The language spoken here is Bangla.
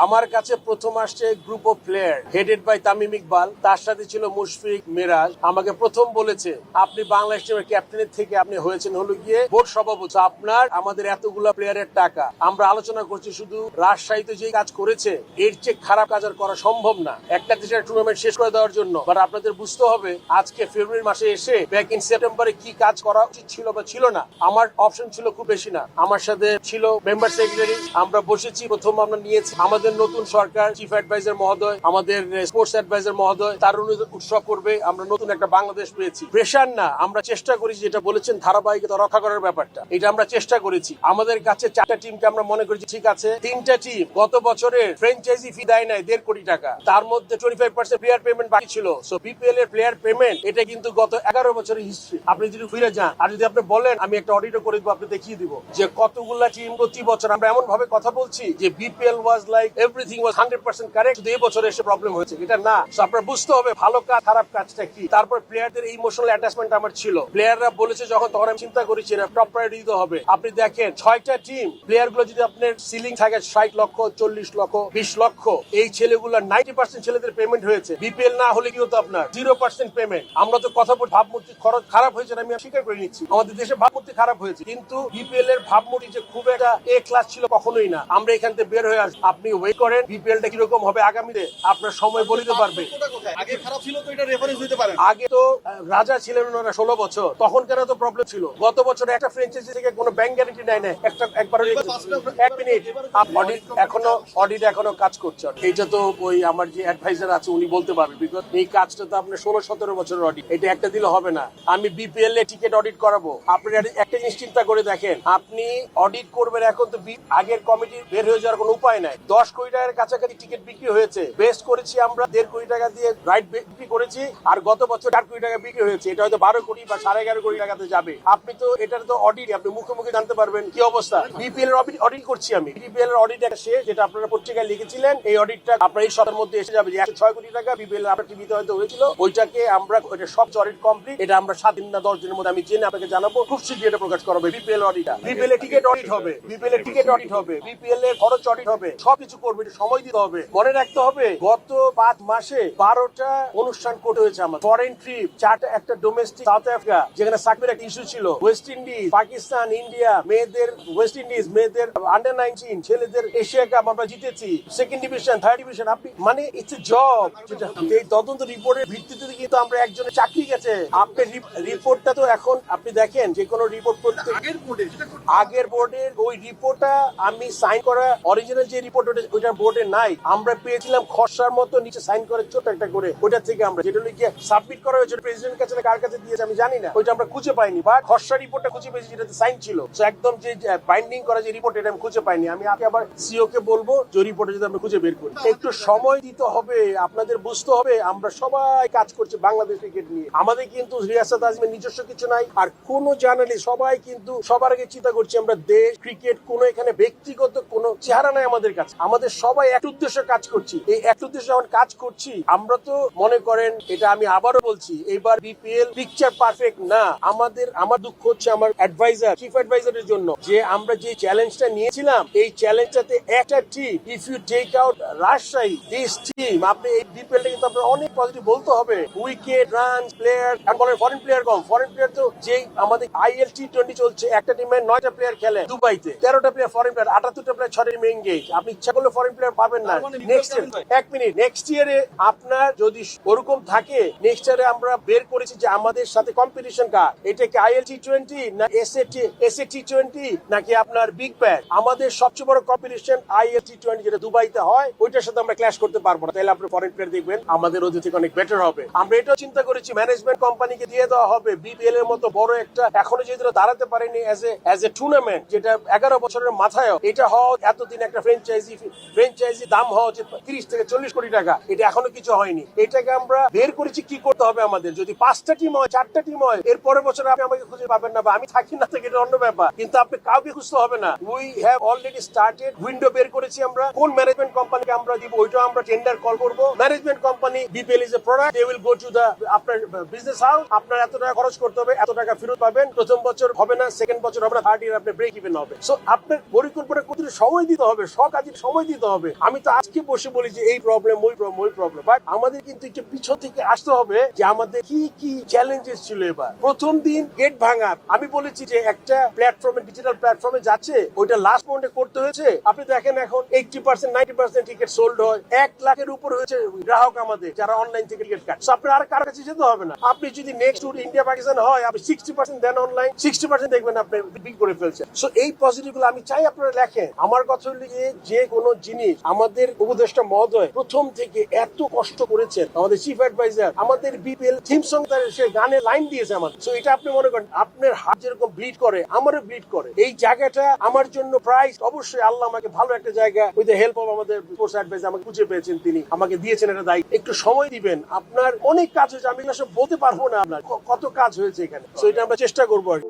আমার কাছে প্রথম আসছে group of player headed by Tamim Iqbal, তার সাথে ছিল মুশফিক, মিরাজ। আমাকে প্রথম বলেছে আপনি বাংলাদেশ টিমের ক্যাপ্টেনের থেকে আপনি হয়েছেন হলো গিয়ে বোর্ড সভাপতি, আপনার আমাদের এতগুলা প্লেয়ারের টাকা। আমরা আলোচনা করছি শুধু রাজশাহীতে যে কাজ করেছে এর চেয়ে খারাপ কাজ আর করা সম্ভব না একটা দেশের টুর্নামেন্ট শেষ করে দেওয়ার জন্য। বাট আপনাদের বুঝতে হবে আজকে ফেব্রুয়ারি মাসে এসে ব্যাক ইন সেপ্টেম্বরে কি কাজ করা উচিত ছিল বা ছিল না। আমার অপশন ছিল খুব বেশি না, আমার সাথে ছিল মেম্বার সেক্রেটারি, আমরা বসেছি, প্রথম আমরা নিয়েছি আমাদের নতুন সরকার, চিফ অ্যাডভাইজার মহোদয়, আমাদের স্পোর্টস অ্যাডভাইজার মহোদয়, তার উৎসব করবে, আমরা নতুন একটা বাংলাদেশ পেয়েছি। প্রেশার না, আমরা চেষ্টা করেছি যেটা বলেছেন ধারাবাহিকতা রক্ষা করার ব্যাপারটা, এটা আমরা চেষ্টা করেছি। আমাদের কাছে 4টা টিমকে আমরা মনে করেছি ঠিক আছে, 3টা টিম গত বছরের ফ্র্যাঞ্চাইজি ফি দেয় নাই 1.5 কোটি টাকা, তার মধ্যে 25% প্লেয়ার পেমেন্ট বাকি ছিল। সো বিপিএল এর প্লেয়ার পেমেন্ট এটা কিন্তু গত 11 বছরের হিস্ট্রি। আপনি যদি ফিরে যান আর যদি আপনি বলেন আমি একটা অডিটও করে দিব, আপনি দেখিয়ে দিব যে কতগুলা টিম প্রতি বছর আমরা এমন ভাবে কথা বলছি যে BPL was like everything was 100% correct, কিন্তু এই বছর এসে প্রবলেম হয়েছে, এটা না। সো আপনারা বুঝতে হবে ভালো কাজ খারাপ কাজটা কি। তারপর প্লেয়ারদের ইমোশনাল অ্যাটাচমেন্ট আমার ছিল, প্লেয়াররা বলেছে যখন, তখন আমি চিন্তা করেছি না টপ প্রায়োরিটি দিতে হবে। আপনি দেখেন 6টা টিম, প্লেয়ার গুলো যদি আপনার সিলিং থাকে 60 লক্ষ, 40 লক্ষ, 20 লক্ষ, এই ছেলেগুলো 90% ছেলেদের পেমেন্ট হয়েছে। বিপিএল না হলে কি হতো আপনার 0% পেমেন্ট। আমরা তো কথা বলি ভাবমূর্তি খরচ খারাপ হয়েছে, আমি স্বীকার করে নিচ্ছি আমাদের দেশে ভাবমূর্তি খারাপ হয়েছে, কিন্তু বিপিএল এর ভাবমূর্তি যে খুব একটা এ ক্লাস ছিল কখনোই না। আমরা এখান থেকে বের হয়ে আসবো, আপনি ওয়েট করেন বিপিএলটা কিরকম হবে আগামীতে আপনার সময় বলিতে পারবে। আগে খারাপ ছিল তো এটা রেফারেন্স দিতে পারেন। আগে তো রাজা ছিলেন ওনারা 16 বছর, তখন কেন তো প্রবলেম ছিল। গত বছর একটা ফ্র্যাঞ্চাইজি থেকে কোনো ব্যাংক গ্যারান্টি নেয় না, একবার 1 মিনিট অডিট এখনো কাজ করছে। এইটা তো ওই আমার যে অ্যাডভাইজার আছে উনি বলতে পারবে, বিকজ এই কাজটা তো আপনার 16-17 বছরের অডিট, এটা একটা দিলে হবে না। আমি বিপিএল এ টিকিট অডিট করাবো। আপনি একটা জিনিস চিন্তা করে দেখেন, আপনি অডিট করবেন, এখন তো আগের কমিটি বের হয়ে যাওয়ার কোনো উপায় নাই। 10 কোটি টাকার কাছাকাছি টিকিট বিক্রি হয়েছে, বেস্ট করেছি আমরা 1.5 কোটি টাকা দিয়ে রাইট বিক্রি করেছি, আর গত বছর 4 কোটি টাকা বিক্রি হয়েছে, এটা হয়তো 12 কোটি বা 11.5 কোটি টাকাতে যাবে। আপনি তো এটার তো অডিট আপনি মুখে মুখে জানতে পারবেন কি অবস্থা। বিপিএল এর অডিট করছি আমি, বিপিএল এর অডিট শেষ, যেটা আপনারা পত্রিকায় লিখেছিলেন, এই অডিটটা আপনার এই সপ্তাহের মধ্যে এসে যাবে। 106 কোটি টাকা বিপিএল আপনার টিভিতে হয়তো হয়েছিল, ওইটাকে আমরা এটা সব অডিট কমপ্লিট, এটা আমরা 7 দিন না 10 দিনের মধ্যে আমি জেনে আপনাকে জানাবো, খুব শীঘ্রই এটা প্রকাশ করা হবে। বিপিএল অডিটটা, বিপিএল এর টিকিট অডিট হবে, বিপিএল এর টিকিট অডিট হবে, বিপিএল এর খরচ অডিট হবে, সবকিছু করবে, এটা সময় দিতে হবে। মনে রাখতে হবে গত 5 মাসে 12টা অনুষ্ঠান করতে হয়েছে আমার। ফরেন ট্রিপ 4টা, একটা ডোমেস্টিক সাউথ আফ্রিকা যেখানে সাকিবের একটা ইস্যু ছিল, ওয়েস্ট ইন্ডিজ, পাকিস্তান, ইন্ডিয়া, মেয়েদের ওয়েস্ট ইন্ডিজ, মেয়েদের আন্ডার 19, ছেলেদের এশিয়া কাপ আমরা জিতেছি, 2nd ডিভিশন, 3rd ডিভিশন। আপনি মানে ইটস এ জব, এই তদন্ত রিপোর্টের ভিত্তিতে কিন্তু আমরা একজনের চাকরি গেছে। আপনার রিপোর্টটা তো এখন আপনি দেখেন যে কোনো রিপোর্ট করতে আগের বোর্ডের ওই রিপোর্টটা আমি সাইন করা অরিজিনাল যে রিপোর্ট ওইটা বোর্ডে নাই, আমরা পেয়েছিলাম খসড়ার মতো নিচে সাইন করে ছোট একটা করে, ওইটা থেকে আমরা যেটা লিখে সাবমিট করা হয়েছে প্রেসিডেন্ট কাছে কার কাছে দিয়েছে আমি জানি না, ওইটা আমরা খুঁজে পাইনি, বাট খসড়া রিপোর্টটা খুঁজে পেয়েছি যেটাতে সাইন ছিল। তো একদম যে বাইন্ডিং করা যে রিপোর্ট এটা আমি খুঁজে পাইনি। আমি আবার সিও কে বলবো যে রিপোর্টে যদি আমরা খুঁজে বের করি। একটু সময় দিতে হবে, আপনাদের বুঝতে হবে আমরা সবাই কাজ করছি বাংলাদেশ ক্রিকেট নিয়ে। আমাদের কিন্তু রিয়াসাত আজমের নিজস্ব কিছু নাই, আর কোন জার্নালিস্ট সবাই কিন্তু সবার আগে চিন্তা করছি আমরা দেশ ক্রিকেট, কোনো এখানে ব্যক্তিগত কোনো চেহারা নাই আমাদের কাছে। আমাদের সবাই এক উদ্দেশ্যে কাজ করছি, এই এক উদ্দেশ্যে যখন কাজ করছি আমরা তো মনে করেন, এটা আমি আবারও বলছি, এবার বিপিএল পিকচার পারফেক্ট না। আমার দুঃখ হচ্ছে আমার অ্যাডভাইজার, চিফ অ্যাডভাইজারের জন্য, যে আমরা যে চ্যালেঞ্জটা নিয়েছিলাম এই চ্যালেঞ্জটাতে একটা team, if you take out Rajshahi, this team, আপনি এই বিপিএলটা কিন্তু আপনার অনেক পজিটিভ বলতে হবে। উইকেট, রান, প্লেয়ার, আর বলেন ফরেন প্লেয়ার কম, ফরেন প্লেয়ার তো যে আমাদের আইএল টি20 চলছে, একটা টিমে 9টা প্লেয়ার খেলে দুবাইতে, 13টা প্লেয়ার ফরেন প্লেয়ার, 78টা প্লেয়ার 6টা টিমে এনগেজ। আপনি ইচ্ছা করলে ফরেন প্লেয়ার পাবেন না। নেক্সট ইয়ার 1 মিনিট, নেক্সট ইয়ারে আপনার যদি ওরকম থাকে, নেক্সট ইয়ারে আমরা বের করেছি যে আমাদের সাথে কম্পিটিশন কার, এটা কি আইএল টি20 না এসএ টি20 নাকি আপনার বিগ ব্যাশ। আমাদের সবচেয়ে বড় কম্পিটিশন আইএল টি20 যেটা দুবাইতে হয়, ওইটার সাথে আমরা ক্ল্যাশ করতে পারবো না। তাহলে আপনি ফরেন প্লেয়ার দেখবেন আমাদের ওদের থেকে অনেক বেটার হবে। আমরা এটাও চিন্তা করেছি ম্যানেজমেন্ট কোম্পানিকে দিয়ে দেওয়া হবে বিপিএল এর মতো বড় একটা, এখনো যেহেতু দাঁড়াতে পারেনি অ্যাজ এ টুর্নামেন্ট, যেটা 11 বছরের মাথায় এটা হওয়া, এতদিন একটা ফ্র্যাঞ্চাইজি দাম হওয়া উচিত 30 থেকে 40 কোটি টাকা, এটা এখনো কিছু হয়নি। এটাকে আমরা বের করেছি কি করতে হবে আমাদের। যদি 5টা টিম হয়, 4টা টিম হয়, এর পরের বছর আপনি আমাকে খুঁজে পাবেন না, বা আমি থাকি না থেকে, এটা অন্য ব্যাপার, কিন্তু আপনি কাউকে খুঁজতে হবে না। We have already started, window বের করেছি আমরা, কোন ম্যানেজমেন্ট কোম্পানিকে আমরা দিব ওইটাও আমরা টেন্ডার কল করবো। Management company, BPL is a product, they will go to the আপনার বিজনেস হাউস, আপনার এত টাকা খরচ করতে হবে, এত টাকা ফেরত পাবেন, প্রথম বছর হবে না, সেকেন্ড বছর হবে না, 3rd ইয়ার আপনি ব্রেক ইভেন হবে। সো আপনার পরিকল্পনা করতে সময় দিতে হবে, সব কাজে সময় দিতে হবে। আমি তো আজকে বসে বলি যে এই প্রবলেম ওই প্রবলেম, বাট আমাদের কিন্তু একটু পিছন থেকে আসতে হবে যে আমাদের কি কি চ্যালেঞ্জেস ছিল। এবার প্রথম দিন গেট ভাঙার আমি বলেছি যে একটা প্ল্যাটফর্মে, ডিজিটাল প্ল্যাটফর্মে যাচ্ছে, ওইটা লাস্ট মোমেন্টে করতে হয়েছে। আপনি দেখেন এখন 80% 90% টিকিট সোল্ড হয়, 1 লাখের উপর হয়েছে গ্রাহক আমাদের যারা অনলাইন থেকে টিকিট কাটছে। আপনার আর কার কাছে যেতে হবে না। আপনি যদি নেক্সট ট্যুর ইন্ডিয়া পাকিস্তান হয়, আপনি 60% দেন অনলাইন, 60% দেখবেন আপনি বিল করে ফেলছেন। সো এই পজিটিভ গুলো আমি চাই আপনারা লেখেন। আমার কথা হলো যে কোনো জিনিস আমাদের উপদেষ্টা মহোদয় প্রথম থেকে এত কষ্ট করেছেন, আমাদের চিফ অ্যাডভাইজার, আমাদের বিপিএল থিম সং সে গানে লাইন দিয়েছে আমাদের। সো এটা আপনি মনে করেন আপনার হাত যেরকম ব্লিড করে আমারও ব্লিড করে। এই জায়গাটা আমার জন্য প্রাইস, অবশ্যই আল্লাহ আমাকে ভালো একটা জায়গা উইথ দ্য হেল্প অফ আমাদের স্পোর্টস অ্যাডভাইজার আমাকে খুঁজে পেয়েছেন, তিনি আমাকে দিয়েছেন এটা দায়িত্ব। একটু সময় দিবেন, আপনার অনেক কাজ হয়েছে, আমি সব বলতে পারবো না আপনার কত কাজ হয়েছে এখানে। সো এটা আমরা চেষ্টা করবো আর কি।